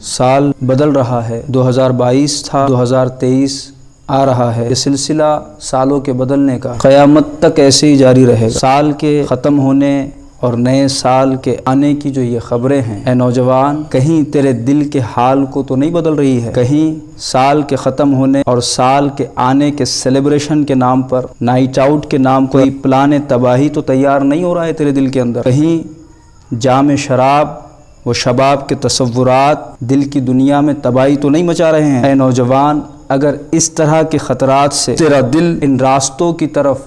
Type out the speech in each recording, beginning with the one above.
سال بدل رہا ہے، 2022 تھا، 2023 آ رہا ہے۔ یہ سلسلہ سالوں کے بدلنے کا قیامت تک ایسے ہی جاری رہے گا۔ سال کے ختم ہونے اور نئے سال کے آنے کی جو یہ خبریں ہیں، اے نوجوان، کہیں تیرے دل کے حال کو تو نہیں بدل رہی ہے؟ کہیں سال کے ختم ہونے اور سال کے آنے کے سیلیبریشن کے نام پر، نائٹ آؤٹ کے نام پر کوئی پلان تباہی تو تیار نہیں ہو رہا ہے تیرے دل کے اندر؟ کہیں جام شراب وہ شباب کے تصورات دل کی دنیا میں تباہی تو نہیں مچا رہے ہیں؟ اے نوجوان، اگر اس طرح کے خطرات سے تیرا دل ان راستوں کی طرف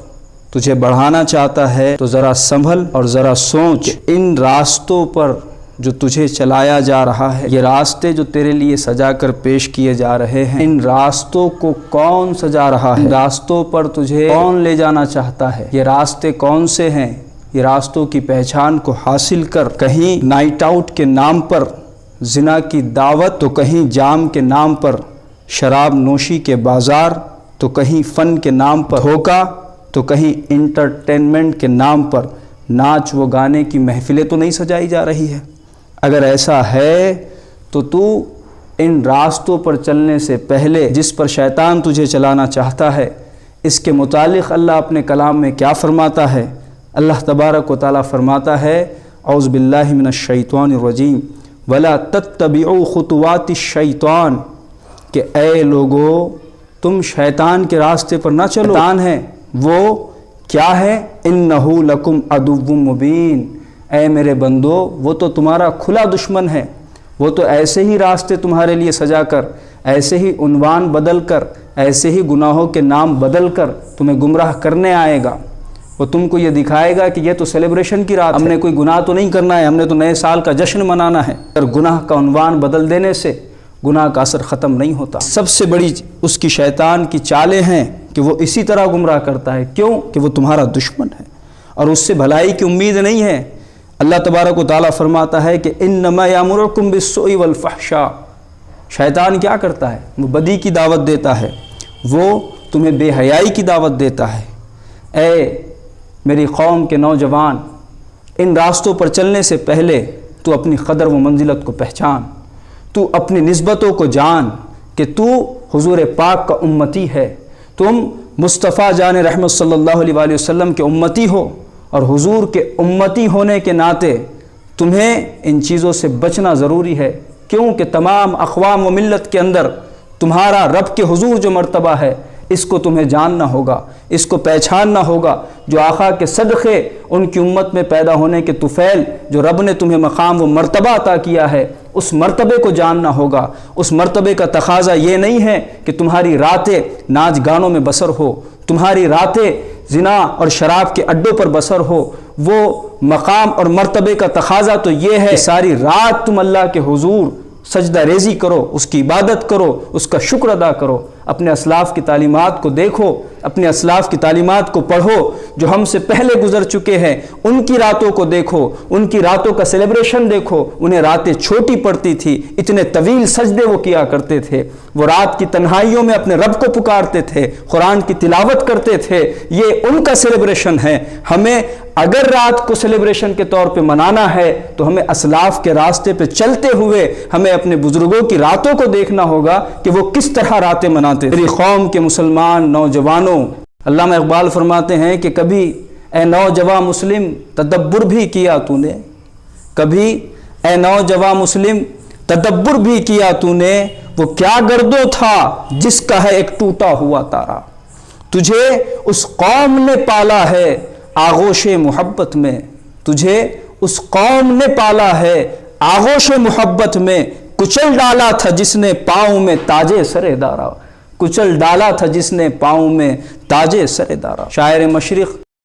تجھے بڑھانا چاہتا ہے تو ذرا سنبھل اور ذرا سوچ کہ ان راستوں پر جو تجھے چلایا جا رہا ہے، یہ راستے جو تیرے لیے سجا کر پیش کیے جا رہے ہیں، ان راستوں کو کون سجا رہا ہے؟ ان راستوں پر تجھے کون لے جانا چاہتا ہے؟ یہ راستے کون سے ہیں؟ یہ راستوں کی پہچان کو حاصل کر، کہیں نائٹ آؤٹ کے نام پر زنا کی دعوت، تو کہیں جام کے نام پر شراب نوشی کے بازار، تو کہیں فن کے نام پر دھوکہ، تو کہیں انٹرٹینمنٹ کے نام پر ناچ و گانے کی محفلیں تو نہیں سجائی جا رہی ہے؟ اگر ایسا ہے تو ان راستوں پر چلنے سے پہلے جس پر شیطان تجھے چلانا چاہتا ہے، اس کے متعلق اللہ اپنے کلام میں کیا فرماتا ہے؟ اللہ تبارک و تعالیٰ فرماتا ہے، اعوذ باللہ من الشیطان الرجیم وَلَا تَتَّبِعُوا خُطُوَاتِ الشَّیطان، کہ اے لوگو تم شیطان کے راستے پر نہ چلو۔ شیطان ہے وہ کیا ہے؟ اِنَّهُ لَكُمْ عَدُوٌّ مُبِینٌ، اے میرے بندو وہ تو تمہارا کھلا دشمن ہے، وہ تو ایسے ہی راستے تمہارے لیے سجا کر، ایسے ہی عنوان بدل کر، ایسے ہی گناہوں کے نام بدل کر تمہیں گمراہ کرنے آئے گا۔ وہ تم کو یہ دکھائے گا کہ یہ تو سیلیبریشن کی رات ہے، ہم نے کوئی گناہ تو نہیں کرنا ہے، ہم نے تو نئے سال کا جشن منانا ہے۔ اور گناہ کا عنوان بدل دینے سے گناہ کا اثر ختم نہیں ہوتا۔ سب سے بڑی اس کی شیطان کی چالیں ہیں کہ وہ اسی طرح گمراہ کرتا ہے۔ کیوں؟ کہ وہ تمہارا دشمن ہے اور اس سے بھلائی کی امید نہیں ہے۔ اللہ تبارک و تعالیٰ فرماتا ہے کہ انما یامرکم بالسوء والفحشاء، شیطان کیا کرتا ہے؟ وہ بدی کی دعوت دیتا ہے، وہ تمہیں بے حیائی کی دعوت دیتا ہے۔ اے میری قوم کے نوجوان، ان راستوں پر چلنے سے پہلے تو اپنی قدر و منزلت کو پہچان، تو اپنی نسبتوں کو جان کہ تو حضور پاک کا امتی ہے، تم مصطفیٰ جان رحمت صلی اللہ علیہ وآلہ وسلم کے امتی ہو، اور حضور کے امتی ہونے کے ناطے تمہیں ان چیزوں سے بچنا ضروری ہے۔ کیونکہ تمام اقوام و ملت کے اندر تمہارا رب کے حضور جو مرتبہ ہے، اس کو تمہیں جاننا ہوگا، اس کو پہچاننا ہوگا۔ جو آقا کے صدقے ان کی امت میں پیدا ہونے کے طفیل جو رب نے تمہیں مقام و مرتبہ عطا کیا ہے، اس مرتبے کو جاننا ہوگا۔ اس مرتبے کا تقاضا یہ نہیں ہے کہ تمہاری راتیں ناچ گانوں میں بسر ہو، تمہاری راتیں زنا اور شراب کے اڈوں پر بسر ہو۔ وہ مقام اور مرتبے کا تقاضا تو یہ ہے کہ ساری رات تم اللہ کے حضور سجدہ ریزی کرو، اس کی عبادت کرو، اس کا شکر ادا کرو۔ اپنے اسلاف کی تعلیمات کو دیکھو، اپنے اسلاف کی تعلیمات کو پڑھو جو ہم سے پہلے گزر چکے ہیں، ان کی راتوں کو دیکھو، ان کی راتوں کا سیلیبریشن دیکھو۔ انہیں راتیں چھوٹی پڑتی تھی، اتنے طویل سجدے وہ کیا کرتے تھے، وہ رات کی تنہائیوں میں اپنے رب کو پکارتے تھے، قرآن کی تلاوت کرتے تھے۔ یہ ان کا سیلیبریشن ہے۔ ہمیں اگر رات کو سیلیبریشن کے طور پہ منانا ہے تو ہمیں اسلاف کے راستے پہ چلتے ہوئے ہمیں اپنے بزرگوں کی راتوں کو دیکھنا ہوگا کہ وہ کس طرح راتیں مناتے تھے۔ میری قوم کے مسلمان نوجوانوں، علامہ اقبال فرماتے ہیں کہ کبھی اے نوجوان مسلم تدبر بھی کیا تو نے، کبھی اے نوجوان مسلم تدبر بھی کیا تو نے، وہ کیا گردو تھا جس کا ہے ایک ٹوٹا ہوا تارا، تجھے اس قوم نے پالا ہے آغوش محبت میں، تجھے اس قوم نے پالا ہے آغوش محبت میں، کچل ڈالا تھا جس نے پاؤں میں تاجے سر دارا، کچل ڈالا تھا جس نے پاؤں میں تاجے سر دارا۔ شاعر مشرق